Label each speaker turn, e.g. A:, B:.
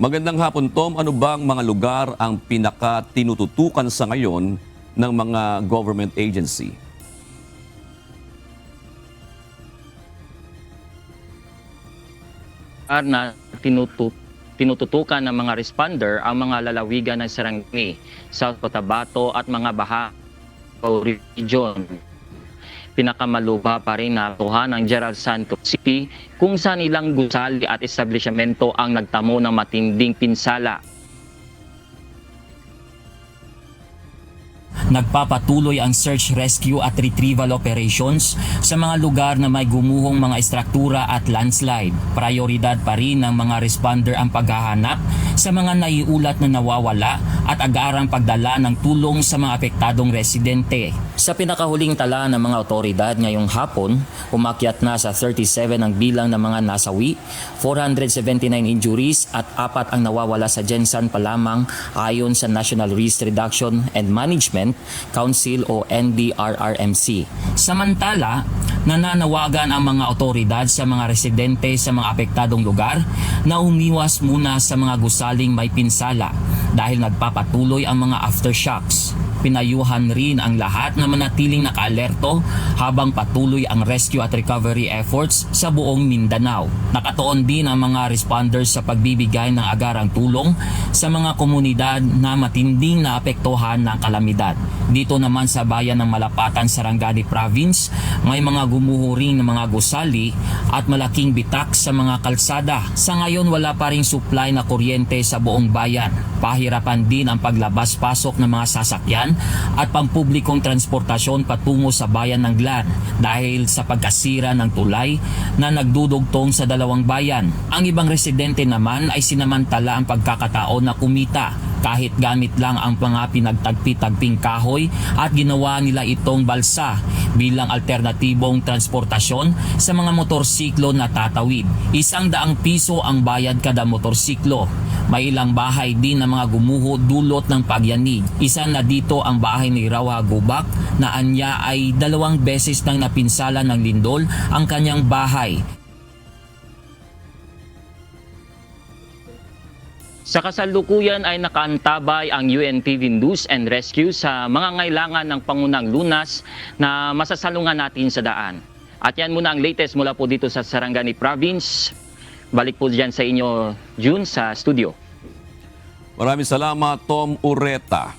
A: Magandang hapon, Tom. Ano bang mga lugar ang pinaka-tinututukan sa ngayon ng mga government agency?
B: Na tinututukan ng mga responder ang mga lalawigan ng Sarangani, South Cotabato at mga Baha region. Pinakamaluba pa rin na tuha ng General Santos City kung saan ilang gusali at establishmento ang nagtamo ng matinding pinsala.
C: Nagpapatuloy ang search, rescue at retrieval operations sa mga lugar na may gumuhong mga estruktura at landslide. Prioridad pa rin ng mga responder ang paghahanap sa mga naiulat na nawawala at agarang pagdala ng tulong sa mga apektadong residente. Sa pinakahuling tala ng mga otoridad ngayong hapon, umakyat na sa 37 ang bilang ng mga nasawi, 479 injuries at 4 ang nawawala sa Gensan pa lamang ayon sa National Risk Reduction and Management Council o NDRRMC. Samantala, nananawagan ang mga otoridad sa mga residente sa mga apektadong lugar na umiwas muna sa mga gusaling may pinsala dahil nagpapatuloy ang mga aftershocks. Pinayuhan rin ang lahat na manatiling nakaalerto habang patuloy ang rescue at recovery efforts sa buong Mindanao. Nakatuon din ang mga responders sa pagbibigay ng agarang tulong sa mga komunidad na matinding naapektuhan ng kalamidad. Dito naman sa bayan ng Malapatan, Sarangani Province, may mga gumuhuring ng mga gusali at malaking bitak sa mga kalsada. Sa ngayon wala pa ring supply na kuryente sa buong bayan. Pahirapan din ang paglabas-pasok ng mga sasakyan at pampublikong transportasyon patungo sa bayan ng Glan dahil sa pagkasira ng tulay na nagdudugtong sa dalawang bayan. Ang ibang residente naman ay sinamantala ang pagkakataon na kumita kahit gamit lang ang mga pinagtagpi-tagping kahoy at ginawa nila itong balsa bilang alternatibong transportasyon sa mga motorsiklo na tatawid. 100 piso ang bayad kada motorsiklo. May ilang bahay din na mga gumuho dulot ng pagyanig. Isa na dito ang bahay ni Rawa Gubak na anya ay 2 beses nang napinsala ng lindol ang kanyang bahay.
B: Sa kasalukuyan ay nakaantabay ang UNTV News and Rescue sa mga ngailangan ng pangunang lunas na masasalungan natin sa daan. At yan muna ang latest mula po dito sa Sarangani Province. Balik po dyan sa inyo, June, sa studio.
A: Maraming salamat, Tom Ureta.